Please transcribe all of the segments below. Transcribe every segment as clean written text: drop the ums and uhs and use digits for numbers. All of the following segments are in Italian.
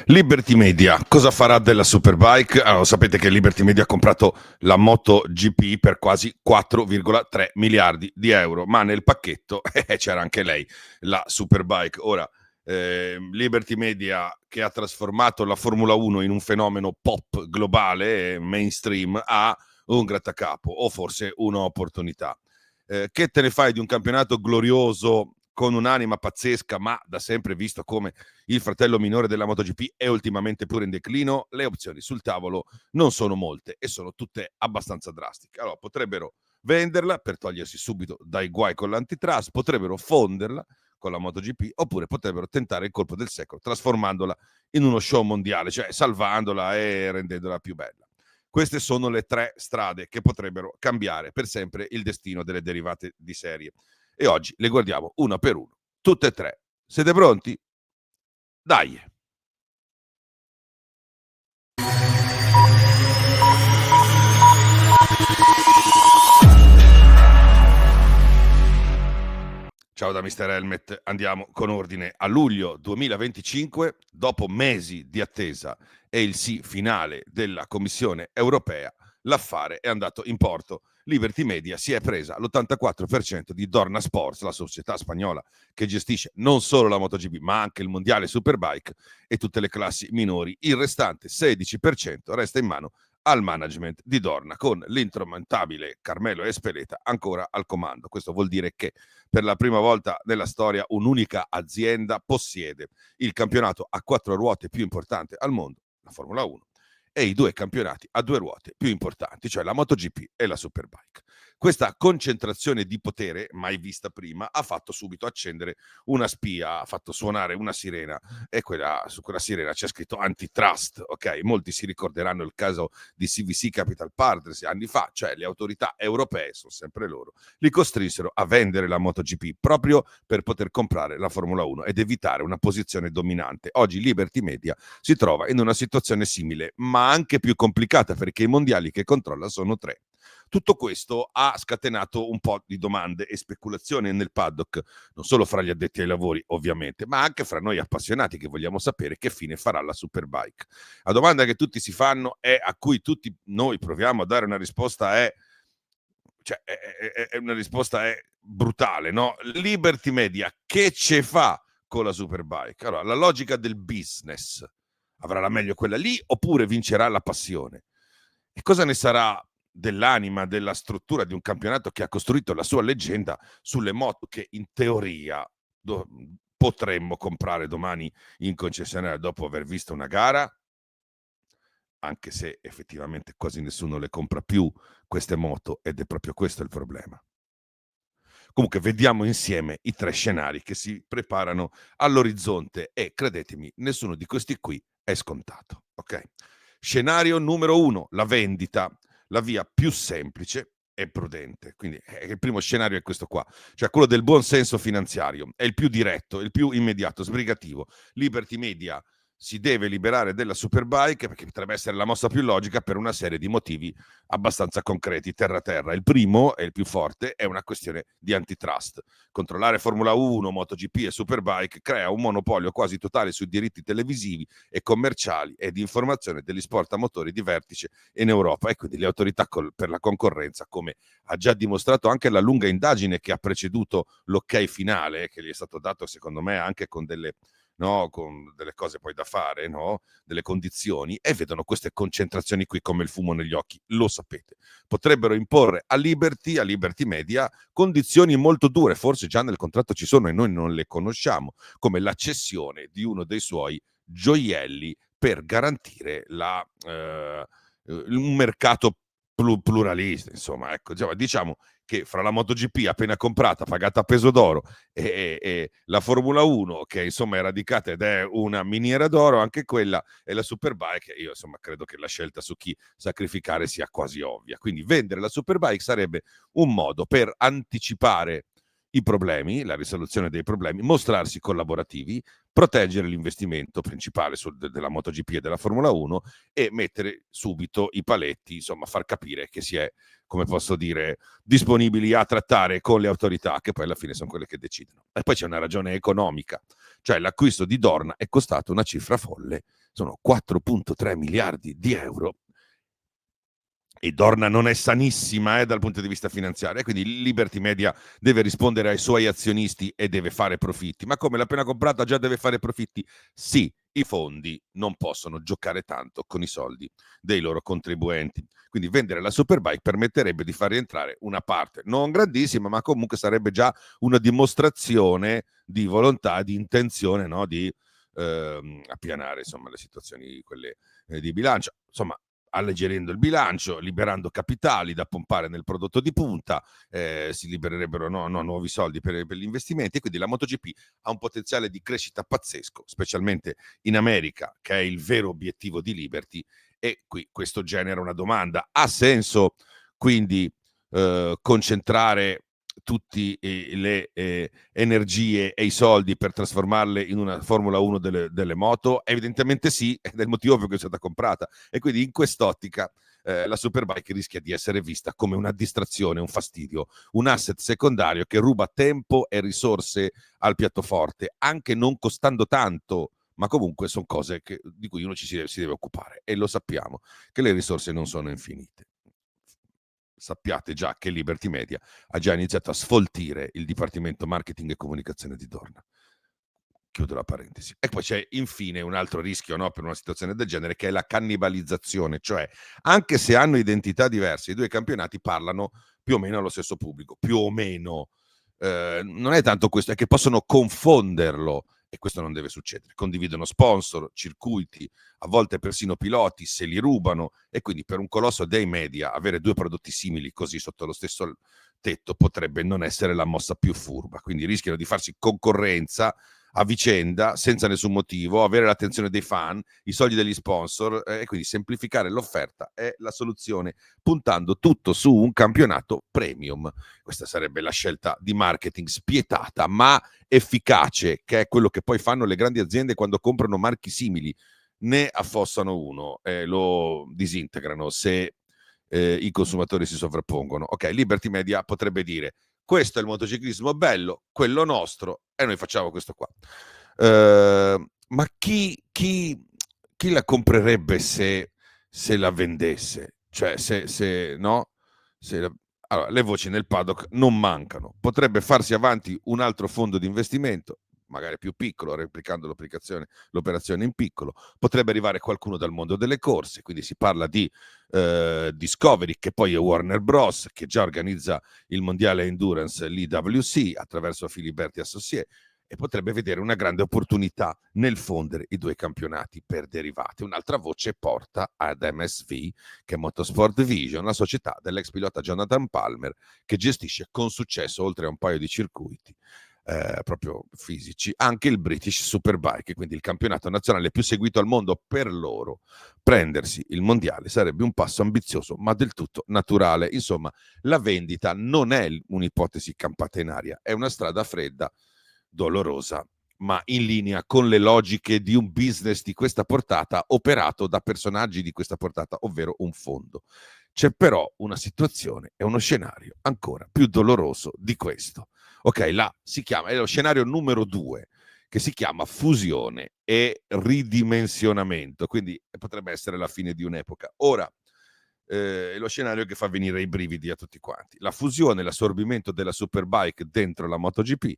Liberty Media, cosa farà della Superbike? Allora, sapete che Liberty Media ha comprato la MotoGP per quasi 4,3 miliardi di euro, ma nel pacchetto c'era anche lei, la Superbike. Ora, Liberty Media, che ha trasformato la Formula 1 in un fenomeno pop globale, mainstream, ha un grattacapo o forse un'opportunità. Che te ne fai di un campionato glorioso con un'anima pazzesca, ma da sempre visto come il fratello minore della MotoGP è ultimamente pure in declino? Le opzioni sul tavolo non sono molte e sono tutte abbastanza drastiche. Allora, potrebbero venderla per togliersi subito dai guai con l'antitrust, potrebbero fonderla con la MotoGP, oppure potrebbero tentare il colpo del secolo trasformandola in uno show mondiale, cioè salvandola e rendendola più bella. Queste sono le tre strade che potrebbero cambiare per sempre il destino delle derivate di serie. E oggi le guardiamo una per una, tutte e tre. Siete pronti? Dai! Ciao da Mr. Helmet, andiamo con ordine. A luglio 2025, dopo mesi di attesa e il sì finale della Commissione europea, l'affare è andato in porto. Liberty Media si è presa l'84% di Dorna Sports, la società spagnola che gestisce non solo la MotoGP ma anche il mondiale Superbike e tutte le classi minori. Il restante 16% resta in mano al management di Dorna con l'intromontabile Carmelo Espeleta ancora al comando. Questo vuol dire che per la prima volta nella storia un'unica azienda possiede il campionato a quattro ruote più importante al mondo, la Formula 1, e i due campionati a due ruote più importanti, cioè la MotoGP e la Superbike. Questa concentrazione di potere, mai vista prima, ha fatto subito accendere una spia, ha fatto suonare una sirena e su quella sirena c'è scritto antitrust, ok? Molti si ricorderanno il caso di CVC Capital Partners anni fa, cioè le autorità europee, sono sempre loro, li costrinsero a vendere la MotoGP proprio per poter comprare la Formula 1 ed evitare una posizione dominante. Oggi Liberty Media si trova in una situazione simile, ma anche più complicata perché i mondiali che controlla sono tre. Tutto questo ha scatenato un po' di domande e speculazioni nel paddock, non solo fra gli addetti ai lavori ovviamente, ma anche fra noi appassionati che vogliamo sapere che fine farà la Superbike. La domanda che tutti si fanno e a cui tutti noi proviamo a dare una risposta è, cioè, è una risposta è brutale, no? Liberty Media che ce fa con la Superbike? Allora, la logica del business, avrà la meglio quella lì oppure vincerà la passione? E cosa ne sarà dell'anima, della struttura di un campionato che ha costruito la sua leggenda sulle moto che in teoria potremmo comprare domani in concessionaria dopo aver visto una gara? Anche se effettivamente quasi nessuno le compra più queste moto ed è proprio questo il problema. Comunque vediamo insieme i tre scenari che si preparano all'orizzonte e credetemi, nessuno di questi qui è scontato, ok? Scenario numero 1, la vendita, la via più semplice e prudente. Quindi il primo scenario è questo qua, cioè quello del buon senso finanziario, è il più diretto, il più immediato, sbrigativo. Liberty Media si deve liberare della Superbike perché potrebbe essere la mossa più logica per una serie di motivi abbastanza concreti, terra. Il primo e il più forte è una questione di antitrust. Controllare Formula 1, MotoGP e Superbike crea un monopolio quasi totale sui diritti televisivi e commerciali e di informazione degli sport a motori di vertice in Europa e quindi le autorità per la concorrenza, come ha già dimostrato anche la lunga indagine che ha preceduto l'ok finale, che gli è stato dato secondo me anche con delle, no, con delle cose poi da fare, no, delle condizioni, e vedono queste concentrazioni qui come il fumo negli occhi, lo sapete. Potrebbero imporre a Liberty Media, condizioni molto dure, forse già nel contratto ci sono e noi non le conosciamo, come la cessione di uno dei suoi gioielli per garantire un mercato pluralista, insomma, ecco, diciamo che fra la MotoGP appena comprata, pagata a peso d'oro, e la Formula 1 che insomma è radicata ed è una miniera d'oro, anche quella, e la Superbike, io insomma credo che la scelta su chi sacrificare sia quasi ovvia. Quindi vendere la Superbike sarebbe un modo per anticipare i problemi, la risoluzione dei problemi, mostrarsi collaborativi, proteggere l'investimento principale della MotoGP e della Formula 1 e mettere subito i paletti, insomma far capire che si è, come posso dire, disponibili a trattare con le autorità, che poi alla fine sono quelle che decidono. E poi c'è una ragione economica, Cioè l'acquisto di Dorna è costato una cifra folle, sono 4,3 miliardi di euro. E Dorna non è sanissima dal punto di vista finanziario, e quindi Liberty Media deve rispondere ai suoi azionisti e deve fare profitti. Ma come, l'ha appena comprata, già deve fare profitti? Sì, i fondi non possono giocare tanto con i soldi dei loro contribuenti. Quindi vendere la Superbike permetterebbe di far rientrare una parte, non grandissima, ma comunque sarebbe già una dimostrazione di volontà, di intenzione, no? Di appianare, insomma, le situazioni quelle di bilancio. Insomma, alleggerendo il bilancio, liberando capitali da pompare nel prodotto di punta, si libererebbero nuovi soldi per gli investimenti, e quindi la MotoGP ha un potenziale di crescita pazzesco, specialmente in America, che è il vero obiettivo di Liberty. E qui questo genera una domanda: ha senso quindi concentrare tutte le energie e i soldi per trasformarle in una Formula 1 delle moto? Evidentemente sì, ed è il motivo per cui è stata comprata. E quindi in quest'ottica la Superbike rischia di essere vista come una distrazione, un fastidio, un asset secondario che ruba tempo e risorse al piattoforte, anche non costando tanto, ma comunque sono cose di cui uno si deve occupare, e lo sappiamo che le risorse non sono infinite. Sappiate già che Liberty Media ha già iniziato a sfoltire il dipartimento marketing e comunicazione di Dorna. Chiudo la parentesi. E poi c'è infine un altro rischio, no, per una situazione del genere, che è la cannibalizzazione, cioè anche se hanno identità diverse, i due campionati parlano più o meno allo stesso pubblico, più o meno. Non è tanto questo, è che possono confonderlo, e questo non deve succedere. Condividono sponsor, circuiti, a volte persino piloti, se li rubano, e quindi per un colosso dei media avere due prodotti simili così sotto lo stesso tetto potrebbe non essere la mossa più furba. Quindi rischiano di farsi concorrenza a vicenda senza nessun motivo, avere l'attenzione dei fan, i soldi degli sponsor, e quindi semplificare l'offerta è la soluzione, puntando tutto su un campionato premium. Questa sarebbe la scelta di marketing spietata ma efficace, che è quello che poi fanno le grandi aziende quando comprano marchi simili. Ne affossano uno e lo disintegrano se i consumatori si sovrappongono. Ok, Liberty Media potrebbe dire: questo è il motociclismo bello, quello nostro, e noi facciamo questo qua. Ma chi la comprerebbe se la vendesse? Cioè, no? Allora, le voci nel paddock non mancano. Potrebbe farsi avanti un altro fondo di investimento, magari più piccolo, replicando l'operazione in piccolo. Potrebbe arrivare qualcuno dal mondo delle corse, quindi si parla di Discovery, che poi è Warner Bros., che già organizza il mondiale endurance, l'IWC, attraverso Filiberti Associé, e potrebbe vedere una grande opportunità nel fondere i due campionati per derivati. Un'altra voce porta ad MSV, che è Motorsport Vision, la società dell'ex pilota Jonathan Palmer, che gestisce con successo, oltre a un paio di circuiti proprio fisici, anche il British Superbike, quindi il campionato nazionale più seguito al mondo. Per loro prendersi il mondiale sarebbe un passo ambizioso ma del tutto naturale. Insomma, la vendita non è un'ipotesi campata in aria, è una strada fredda, dolorosa, ma in linea con le logiche di un business di questa portata, operato da personaggi di questa portata, ovvero un fondo. C'è però una situazione e uno scenario ancora più doloroso di questo. Ok, là si chiama, è lo scenario numero 2, che si chiama fusione e ridimensionamento, quindi potrebbe essere la fine di un'epoca. Ora, è lo scenario che fa venire i brividi a tutti quanti. La fusione, l'assorbimento della Superbike dentro la MotoGP,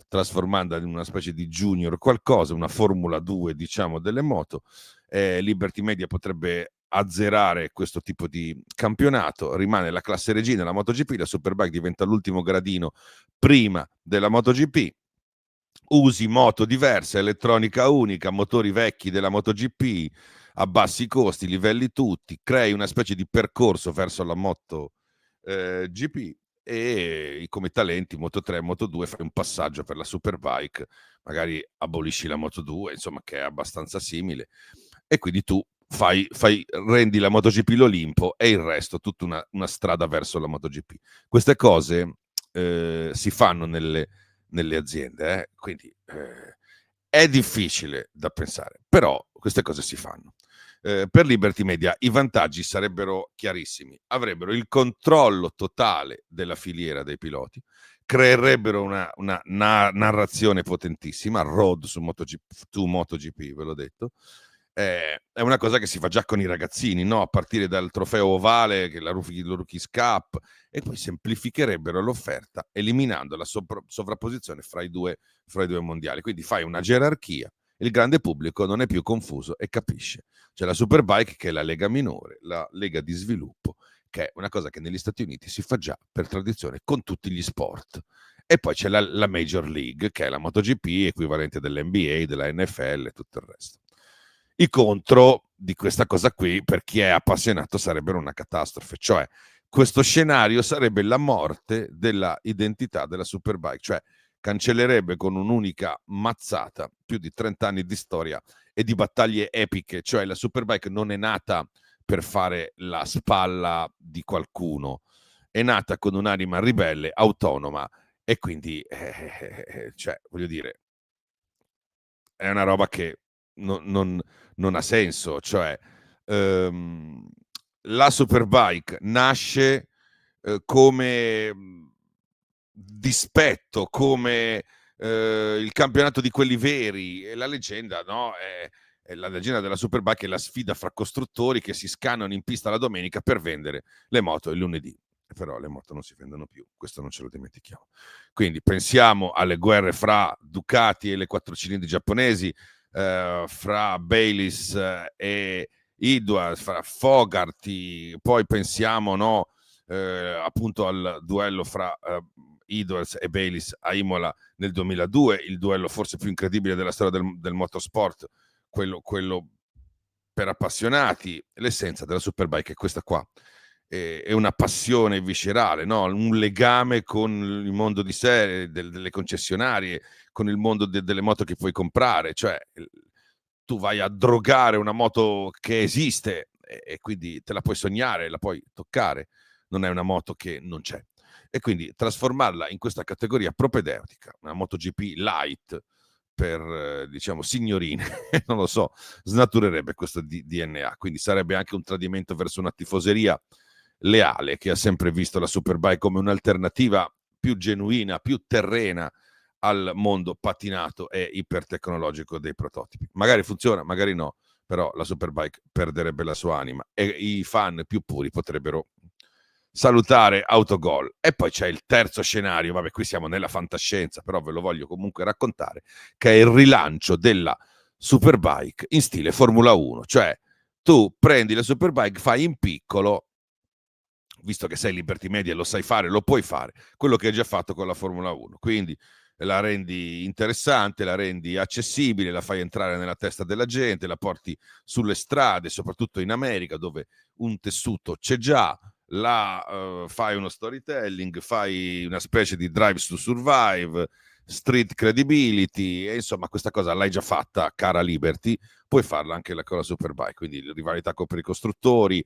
trasformandola in una specie di junior qualcosa, una Formula 2, diciamo, delle moto. Liberty Media potrebbe azzerare questo tipo di campionato, rimane la classe regina, la MotoGP, la Superbike diventa l'ultimo gradino prima della MotoGP, usi moto diverse, elettronica unica, motori vecchi della MotoGP, a bassi costi, livelli tutti, crei una specie di percorso verso la Moto GP, e come talenti Moto 3 e Moto 2 fai un passaggio per la Superbike, magari abolisci la Moto 2, insomma, che è abbastanza simile, e quindi tu rendi la MotoGP l'Olimpo e il resto tutta una strada verso la MotoGP. Queste cose si fanno nelle aziende, quindi è difficile da pensare, però queste cose si fanno. Per Liberty Media i vantaggi sarebbero chiarissimi: avrebbero il controllo totale della filiera dei piloti, creerebbero una narrazione potentissima, Road su MotoGP, ve l'ho detto. È una cosa che si fa già con i ragazzini, no? A partire dal trofeo ovale, che è la Rookies Cup, e poi semplificherebbero l'offerta eliminando la sovrapposizione fra i due mondiali. Quindi fai una gerarchia, il grande pubblico non è più confuso e capisce. C'è la Superbike che è la lega minore, la lega di sviluppo, che è una cosa che negli Stati Uniti si fa già per tradizione con tutti gli sport. E poi c'è la Major League, che è la MotoGP, equivalente dell'NBA, della NFL e tutto il resto. I contro di questa cosa qui, per chi è appassionato, sarebbero una catastrofe, cioè questo scenario sarebbe la morte della identità della Superbike, cioè cancellerebbe con un'unica mazzata più di 30 anni di storia e di battaglie epiche, cioè la Superbike non è nata per fare la spalla di qualcuno, è nata con un'anima ribelle, autonoma, e quindi, cioè, voglio dire, è una roba che non ha senso, cioè, ehm, la Superbike nasce, come, dispetto, come, il campionato di quelli veri, e la leggenda, no, è la leggenda della Superbike è la sfida fra costruttori che si scannano in pista la domenica per vendere le moto il lunedì. Però le moto non si vendono più, questo non ce lo dimentichiamo. Quindi pensiamo alle guerre fra Ducati e le 4 cilindri giapponesi, fra Bayliss e Edwards, fra Fogarty, poi pensiamo, no, appunto al duello fra Edwards e Bayliss a Imola nel 2002, il duello forse più incredibile della storia del motorsport, quello per appassionati. L'essenza della Superbike è questa qua, è una passione viscerale, no? Un legame con il mondo di sé, delle concessionarie, con il mondo delle moto che puoi comprare, cioè tu vai a drogare una moto che esiste e quindi te la puoi sognare, la puoi toccare, non è una moto che non c'è. E quindi trasformarla in questa categoria propedeutica, una MotoGP light per, diciamo, signorine, non lo so, snaturerebbe questo DNA, quindi sarebbe anche un tradimento verso una tifoseria leale che ha sempre visto la Superbike come un'alternativa più genuina, più terrena al mondo patinato e ipertecnologico dei prototipi. Magari funziona, magari no, però la Superbike perderebbe la sua anima e i fan più puri potrebbero salutare Autogol. E poi c'è il terzo scenario, vabbè, qui siamo nella fantascienza, però ve lo voglio comunque raccontare, che è il rilancio della Superbike in stile Formula 1, cioè tu prendi la Superbike, fai in piccolo, visto che sei Liberty Media e lo sai fare, lo puoi fare, quello che hai già fatto con la Formula 1. Quindi la rendi interessante, la rendi accessibile, la fai entrare nella testa della gente, la porti sulle strade, soprattutto in America, dove un tessuto c'è già, fai uno storytelling, fai una specie di Drive to Survive, street credibility, e insomma questa cosa l'hai già fatta, cara Liberty, puoi farla anche con la Superbike, quindi rivalità per i costruttori,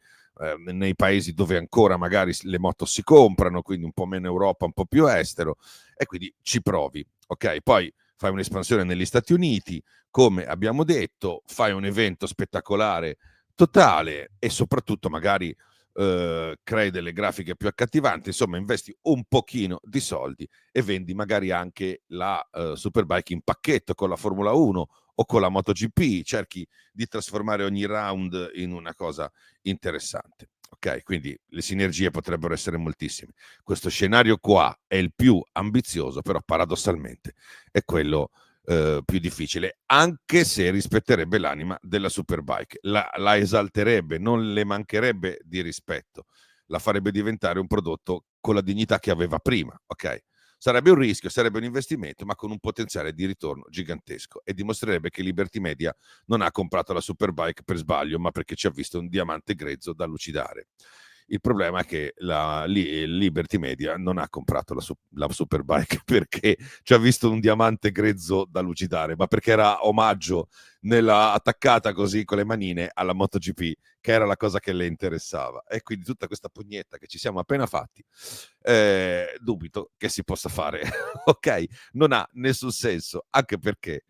nei paesi dove ancora magari le moto si comprano, quindi un po' meno Europa, un po' più estero, e quindi ci provi, ok? Poi fai un'espansione negli Stati Uniti, come abbiamo detto, fai un evento spettacolare totale e soprattutto magari crei delle grafiche più accattivanti, insomma investi un pochino di soldi e vendi magari anche la Superbike in pacchetto con la Formula 1 o con la MotoGP, cerchi di trasformare ogni round in una cosa interessante. Ok, quindi le sinergie potrebbero essere moltissime. Questo scenario qua è il più ambizioso, però paradossalmente è quello più difficile, anche se rispetterebbe l'anima della Superbike, la esalterebbe, non le mancherebbe di rispetto, la farebbe diventare un prodotto con la dignità che aveva prima, ok? Sarebbe un rischio, sarebbe un investimento, ma con un potenziale di ritorno gigantesco e dimostrerebbe che Liberty Media non ha comprato la Superbike per sbaglio, ma perché ci ha visto un diamante grezzo da lucidare. Il problema è che la Liberty Media non ha comprato la Superbike perché ci ha visto un diamante grezzo da lucidare, ma perché era omaggio nella attaccata così con le manine alla MotoGP, che era la cosa che le interessava. E quindi tutta questa pugnetta che ci siamo appena fatti, dubito che si possa fare. Ok? Non ha nessun senso, anche perché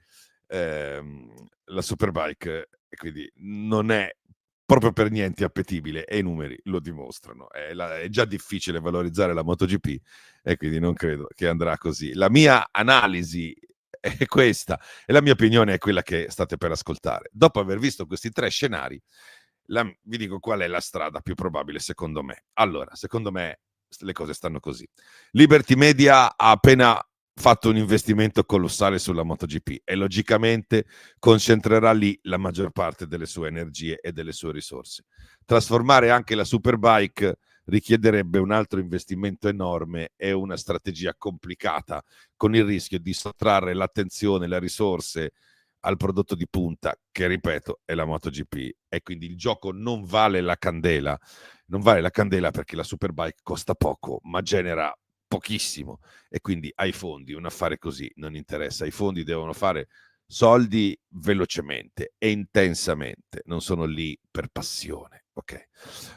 la Superbike, e quindi non è proprio per niente appetibile e i numeri lo dimostrano. È già difficile valorizzare la MotoGP e quindi non credo che andrà così. La mia analisi è questa e la mia opinione è quella che state per ascoltare. Dopo aver visto questi tre scenari, vi dico qual è la strada più probabile secondo me. Allora, secondo me le cose stanno così. Liberty Media ha appena fatto un investimento colossale sulla MotoGP e logicamente concentrerà lì la maggior parte delle sue energie e delle sue risorse. Trasformare anche la Superbike richiederebbe un altro investimento enorme e una strategia complicata, con il rischio di sottrarre l'attenzione, le risorse al prodotto di punta, che ripeto è la MotoGP, e quindi il gioco non vale la candela. Non vale la candela perché la Superbike costa poco, ma genera pochissimo e quindi ai fondi un affare così non interessa. I fondi devono fare soldi velocemente e intensamente, non sono lì per passione. Okay.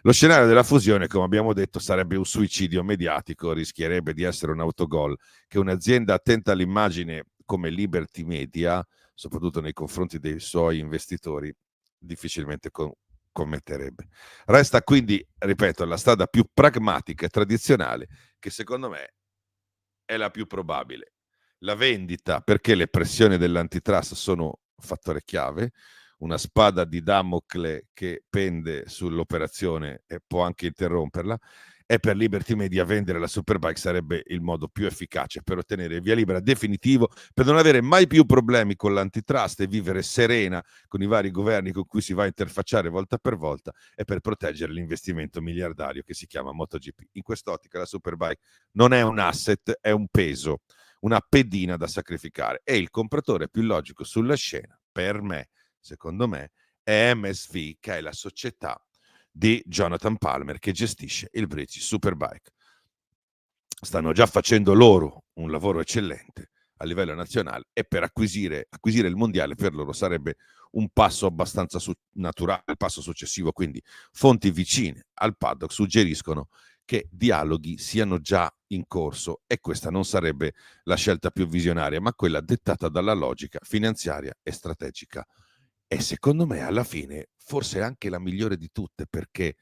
Lo scenario della fusione, come abbiamo detto, sarebbe un suicidio mediatico, rischierebbe di essere un autogol che un'azienda attenta all'immagine come Liberty Media, soprattutto nei confronti dei suoi investitori, difficilmente commetterebbe. Resta quindi, ripeto, la strada più pragmatica e tradizionale, che secondo me è la più probabile. La vendita, perché le pressioni dell'antitrust sono un fattore chiave, una spada di Damocle che pende sull'operazione e può anche interromperla, e per Liberty Media vendere la Superbike sarebbe il modo più efficace per ottenere il via libera definitivo, per non avere mai più problemi con l'antitrust e vivere serena con i vari governi con cui si va a interfacciare volta per volta, e per proteggere l'investimento miliardario che si chiama MotoGP. In quest'ottica la Superbike non è un asset, è un peso, una pedina da sacrificare, e il compratore più logico sulla scena, per me, secondo me, è MSV, che è la società di Jonathan Palmer che gestisce il British Superbike. Stanno già facendo loro un lavoro eccellente a livello nazionale, e per acquisire il mondiale per loro sarebbe un passo abbastanza naturale, il passo successivo. Quindi fonti vicine al paddock suggeriscono che dialoghi siano già in corso, e questa non sarebbe la scelta più visionaria, ma quella dettata dalla logica finanziaria e strategica. E secondo me alla fine forse è anche la migliore di tutte, perché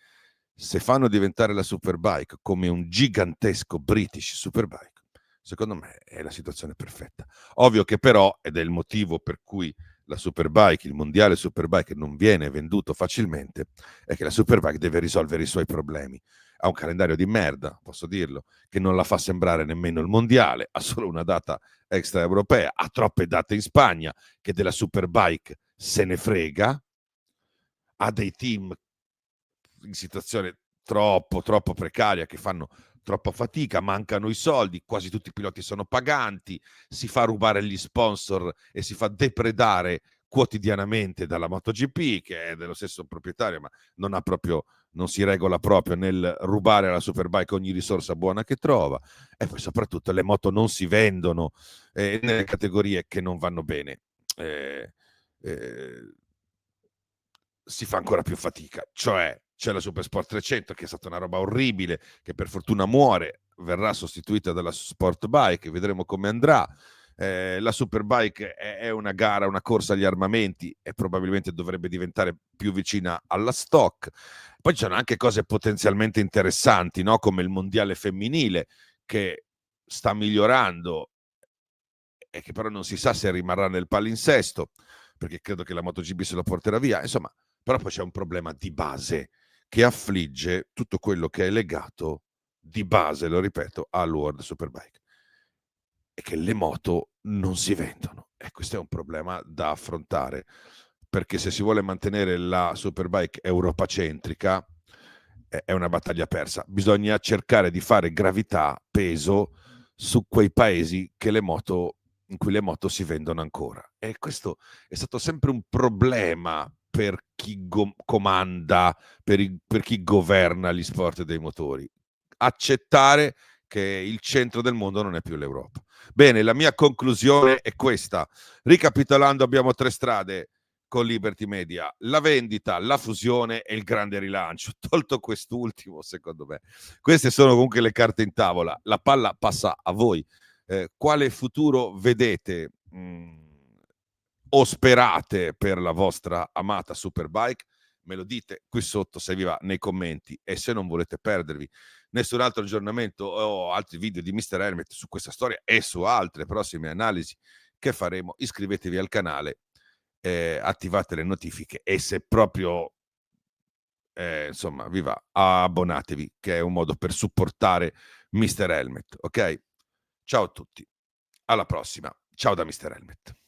se fanno diventare la Superbike come un gigantesco British Superbike, secondo me è la situazione perfetta. Ovvio che però, ed è il motivo per cui la Superbike, il mondiale Superbike non viene venduto facilmente, è che la Superbike deve risolvere i suoi problemi. Ha un calendario di merda, posso dirlo, che non la fa sembrare nemmeno il mondiale, ha solo una data extraeuropea, ha troppe date in Spagna, che della Superbike se ne frega, ha dei team in situazione troppo precaria, che fanno troppa fatica, mancano i soldi, quasi tutti i piloti sono paganti, si fa rubare gli sponsor e si fa depredare quotidianamente dalla MotoGP, che è dello stesso proprietario, ma non si regola proprio nel rubare alla Superbike ogni risorsa buona che trova. E poi soprattutto le moto non si vendono nelle categorie che non vanno bene. Eh, eh, si fa ancora più fatica, cioè c'è la Supersport 300 che è stata una roba orribile, che per fortuna muore, verrà sostituita dalla Sport Bike, vedremo come andrà. La Superbike è una gara, una corsa agli armamenti, e probabilmente dovrebbe diventare più vicina alla stock. Poi c'erano anche cose potenzialmente interessanti, no? Come il mondiale femminile, che sta migliorando e che però non si sa se rimarrà nel palinsesto, perché credo che la MotoGP se lo porterà via. Insomma, però poi c'è un problema di base che affligge tutto quello che è legato di base, lo ripeto, al World Superbike, è che le moto non si vendono, e questo è un problema da affrontare, perché se si vuole mantenere la Superbike europacentrica è una battaglia persa. Bisogna cercare di fare gravità, peso su quei paesi in cui le moto si vendono ancora, e questo è stato sempre un problema per chi comanda, per chi governa gli sport dei motori: accettare che il centro del mondo non è più l'Europa. Bene, la mia conclusione è questa. Ricapitolando, abbiamo tre strade con Liberty Media: la vendita, la fusione e il grande rilancio. Tolto quest'ultimo, secondo me, queste sono comunque le carte in tavola. La palla passa a voi. Quale futuro vedete o sperate per la vostra amata Superbike? me lo dite qui sotto se vi va nei commenti, e se non volete perdervi nessun altro aggiornamento o altri video di Mr. Helmet su questa storia e su altre prossime analisi che faremo, iscrivetevi al canale, attivate le notifiche e se proprio insomma vi va, abbonatevi, che è un modo per supportare Mr. Helmet, ok? Ciao a tutti, alla prossima. Ciao da Mr. Helmet.